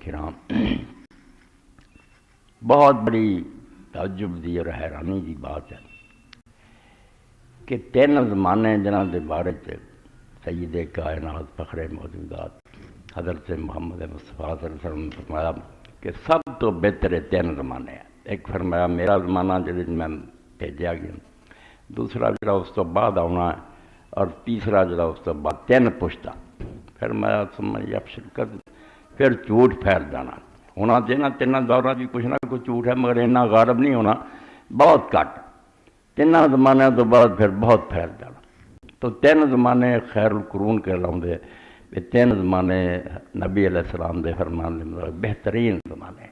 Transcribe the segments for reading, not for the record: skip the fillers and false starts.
کرام، بہت بڑی تعجب دی اور حیرانی کی بات ہے کہ تین زمانے جنہاں دے بارے سید کائنات فخر موجودات حضرت محمد مصطفیٰ صلی اللہ علیہ وسلم نے فرمایا کہ سب تو بہتر تین زمانے ہیں۔ ایک فرمایا میرا زمانہ جس میں بھیجا گیا، دوسرا جڑا اس تو بعد آنا ہے، اور تیسرا جڑا اس تو بعد تین پشتا۔ فرمایا سمجھ شرکت پھر جھوٹ پھیل جانا ہونا دینا تین دورہ بھی کچھ نہ کچھ جھوٹ ہے، مگر اتنا غالب نہیں ہونا، بہت کٹ۔ تین زمانے تو بعد پھر بہت پھیل جانا۔ تو تین زمانے خیر القرون کے لاؤندے، تین زمانے نبی علیہ السلام دے فرمان دے مطابق بہترین زمانے۔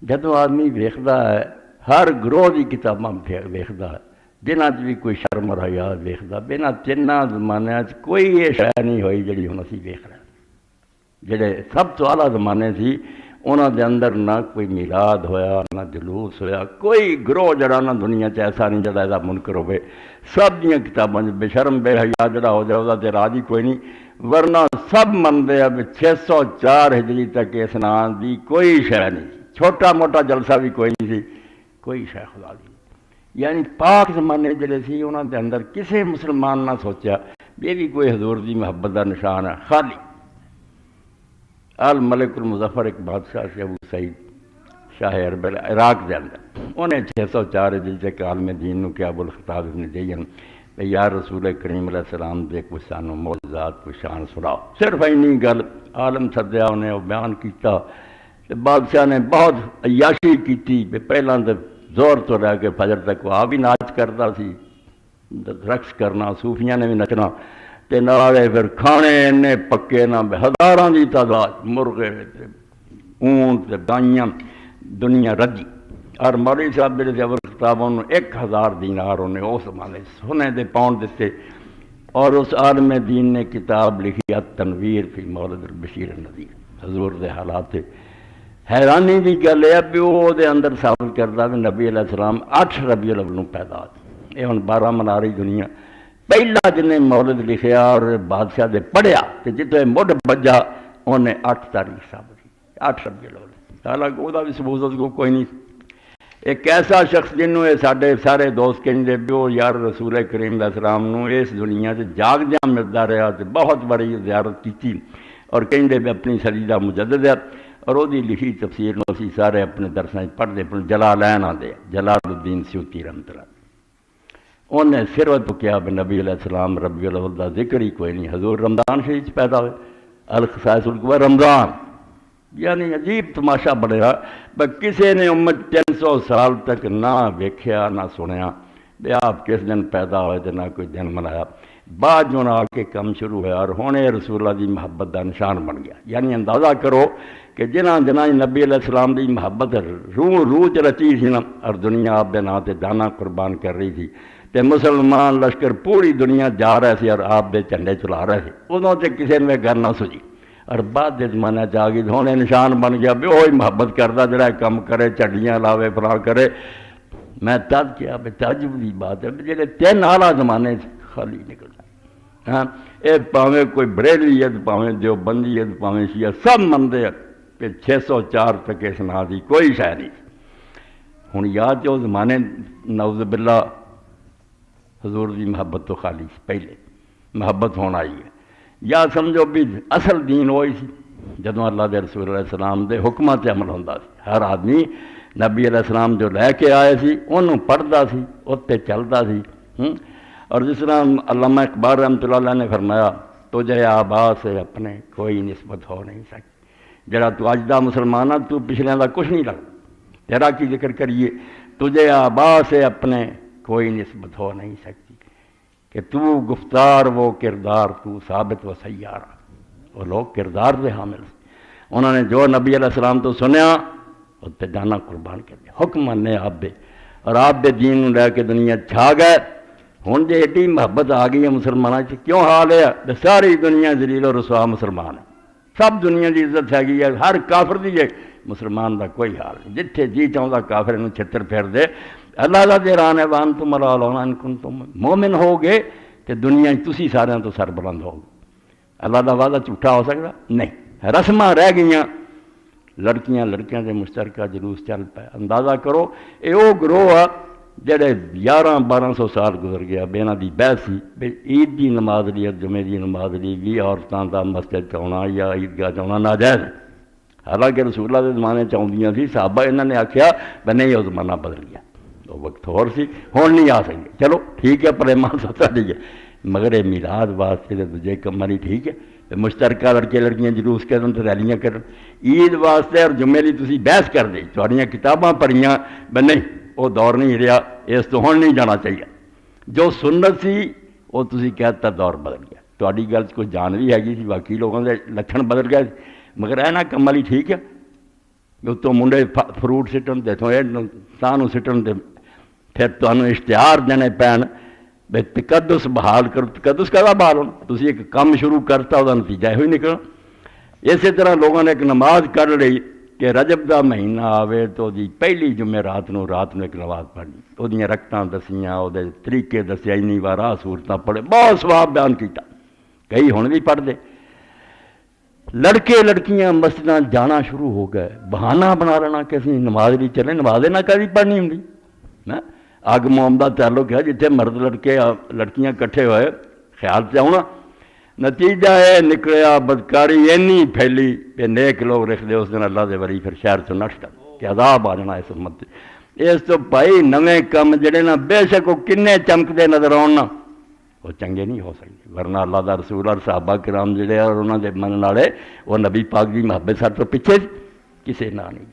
جدو آدمی ویکھدا ہے ہر گروہ کی کتاباں ویکھدا ہے، جنہاں بھی کوئی شرم اور حیا ویکھدا، بنا تین زمانے کوئی یہ شے نہیں ہوئی جڑی ہن اسی ویکھ رہے۔ جڑے سب تو اعلیٰ زمانے سی انہاں دے اندر نہ کوئی میلاد ہویا، نہ جلوس ہویا، کوئی گروہ جڑا نہ دنیا چ ایسا نہیں جڑا ایسا منکر ہوئے۔ سب دیاں کتاباں بے شرم بے حیا جڑا ہو جائے وہ تے راضی کوئی نہیں، ورنہ سب منتے ہیں 604 ہجری تک اس نام دی کوئی شے نہیں، چھوٹا موٹا جلسہ بھی کوئی نہیں سی، کوئی شے خدا دی۔ یعنی پاک زمانے جڑے سی انہاں دے اندر کسے مسلمان نہ سوچیا یہ بھی کوئی حضور دی محبت دا نشان ہے، خالی الملک المظفر ایک بادشاہ سے ابو سعید شاہ عرب عراق دے اندر، انہیں 604 ہجری تک عالم دین نو کیا ابو الخطاب ابن دیجن یا رسول کریم علیہ السلام دے کوئی سانو معجزات کوئی شان سناؤ۔ صرف اینی گل عالم سدیا انہیں وہ بیان کیتا۔ بادشاہ نے بہت عیاشی کیتی، پہلاں تے زور تو رہ کے فجر تک وہ آ بھی ناچ کرتا سی، رقص کرنا، صوفیاں نے بھی نچنا، تے نالے پھر کھانے انے پکے نہ ہزاراں دی تعداد، مرغے اونٹ تے گائیاں، دنیا رجی۔ اور مولوی صاحب جڑے ابو الخطاب انہوں 1000 دینار انہیں اس زمانے سونے دے پاؤنڈ دیتے، اور اس عالم دین نے کتاب لکھی التنویر فی مولد البشیر النذیر۔ حضور دے حالات حیرانی دی گل ہے بھی وہ دے اندر ثابت کرتا کہ نبی علیہ السلام 8 ربیع الاول نوں پیدا ہوئے۔ یہ ہن 12 منا رہی دنیا، پہلا جنہیں مولد لکھیا اور بادشاہ دے پڑھیا تے جتنے مڈ بجا انہیں 8 تاریخ ثابت کی، 8 ربیع الاول۔ حالانکہ وہ بھی ثبوت اس کو کوئی نہیں۔ ایک ایسا شخص جنہوں یہ سارے سارے دوست کہندے بیو یار رسول کریم علیہ السلام نو اس دنیا سے جاگ جا ملتا رہا تو بہت بڑی زیارت کی اور کہندے بھی اپنی صدی دا مجدد ہے، اور وہ لکھی تفسیر نو اسی سارے اپنے درسیں پڑھتے اپنے جلالین آدھے جلال الدین سیوطی رحمۃ اللہ۔ انہیں صرف کیا کہ نبی علیہ السلام ربیع الاول دا ذکر ہی کوئی نہیں۔ حضور رمضان شریف پیدا ہوئے، الخصائص الکبریٰ رمضان، یعنی عجیب تماشا بنیا۔ کسی نے امت 300 سال تک نہ ویکھیا نہ سنیا بے آپ کس دن پیدا ہوئے تو نہ کوئی دن منایا۔ بعد جو آ کے کم شروع ہوا اور ہونے رسول اللہ دی محبت دا نشان بن گیا۔ یعنی اندازہ کرو کہ جنہ نبی علیہ السلام دی محبت روح چ رچی سی نا، اور دنیا آپ دے نام تے جانا قربان کر رہی تھی، تے مسلمان لشکر پوری دنیا جا رہے تھے اور آپ دے جھنڈے چلا رہے تھے، ادوں تے کسی نے گھر نہ سجی۔ اور بعد دے زمانہ جا گئی ہونے نشان بن گیا بھی وہی محبت کرتا جڑا کم کرے، چڈیاں لاوے فلاں کرے۔ میں تد کیا بھی تعجب دی بات ہے جڑے 3 اعلیٰ زمانے خالی نکل جائے۔ ہاں یہ پاویں کوئی بریلوی ہے، پاویں دیوبندی ہے، پاویں شیعہ، سب منتے ہیں کہ 604 تک اس نا دی کوئی شے نہیں۔ ہوں یاد جو زمانے نعوذ باللہ حضور دی محبت تو خالی پہلے محبت ہونا آئی ہے، یا سمجھو بھی اصل دین وہی سی جدوں اللہ دے رسول علیہ السلام دے حکماں تے عمل ہوندا سی۔ ہر آدمی نبی علیہ السلام جو لے کے آئے سی انہوں پڑھدا سی، اتنے چلدا سی۔ اور جس طرح علامہ اقبال رحمۃ اللہ علیہ نے فرمایا تجھے آبا سے اپنے کوئی نسبت ہو نہیں سکتی۔ جڑا تو اج دا مسلمان ہے تو پچھلیاں دا کچھ نہیں لگتا، تیرا کی ذکر کریے، تجھے آبا سے اپنے کوئی نسبت ہو نہیں سکتی کہ تو گفتار وہ کردار تو ثابت و سیارہ۔ وہ لوگ کردار دے حامل سے، انہوں نے جو نبی علیہ السلام تو سنیا اس تے جانا قربان کر دیا، حکم منے آپ دے، اور آپ دے دین لے کے دنیا چھا گئے۔ ہوں جی ایڈی محبت آ گئی ہے مسلمانوں سے، کیوں حال ہے ساری دنیا ذلیل و رسوا مسلمان ہے، سب دنیا کی عزت ہے گئی ہے، ہر کافر دی ہے، مسلمان دا کوئی حال نہیں۔ جتھے جی چاہتا کافر انہوں چھتر پھیر دے۔ اللہ دا دیران ہے وان تم اللہ ان کن تم مومن ہو گے تو دنیا تسی سارے تو سر بلند ہو گے۔ اللہ دا وعدہ جھوٹا ہو سکتا نہیں۔ رسماں رہ گئیاں لڑکیاں لڑکیاں دے مشترکہ جلوس چل پائے. اندازہ کرو یہ وہ گروہ آ جڑے 1100-1200 سال گزر گیا بے انہاں دی بحث سی بے عید دی نماز لی جمعے دی نماز لی 20 عورتاں دا مسجد چاؤنا یا عیدگاہ چاؤنا ناجائز ہے. حالانکہ رسول اللہ دے زمانے چاہندیاں سی. صحابہ انہوں نے آکھیا بے نہیں وہ زمانہ بدل گیا, وہ وقت اور سی, ہون نہیں آ سکے. چلو ٹھیک ہے پر ایمان ستا نہیں ہے مگر یہ میلاد واسطے تے دوجے کماں نہیں ٹھیک ہے. مشترکہ لڑکے لڑکیاں جلوس کرن تے ریلیاں کرن. عید واسطے اور جمعے لی تسی بحث کر دے تہاڈیاں کتاباں پڑھیاں بے نہیں وہ دور نہیں رہا, اس تو ہون نہیں جانا چاہیے. جو سنت سی وہ تسی کہتا دور بدل گیا. تہاڈی گل کوئی جان بھی ہے سی باقی لوگوں دے لکھن بدل گئے مگر اینا کم والی ٹھیک ہے. اتوں منڈے فروٹ سٹن تے تانوں سٹن تے پھر تمہیں اشتہار دینے پین بے تقدس بحال کرو. تقدس کا بحال ہونا تسی ایک کام شروع کرتا وہ نتیجہ یہ نکلنا. اسی طرح لوگوں نے ایک نماز کر لی کہ رجب دا مہینہ آوے تو دی پہلی جمعرات نو ایک نماز پڑھنی. وہ دیاں رکھتاں دسیاں وہ طریقے دسے اینی وار آ صورتاں پڑھے بہت ثواب بیان کیتا. کئی ہن بھی پڑھ دے. لڑکے لڑکیاں مسجداں جانا شروع ہو گئے. بہانہ بنا لینا کہ اسی نماز نہیں چلے. نماز نہ کبھی پڑھنی ہوں نا. اگ موم دا تعلق ہے جتنے مرد لڑکے لڑکیاں کٹھے ہوئے خیال سے آنا. نتیجہ ہے نکلیا بدکاری اینی پھیلی کہ نیک لوگ رکھ دے اس دن اللہ دے ولی پھر شہر تو نشتا کہ عذاب آ جانا اس امت. اس تو بھائی نویں کم جڑے نا بے شک وہ کنے چمکتے نظر آن نا وہ چنگے نہیں ہو سکتے. ورنہ اللہ دا رسول اور صحابہ کرام جڑے اور انہوں دے منن والے وہ نبی پاک دی محبت سر تو پیچھے کسے نہ نہیں.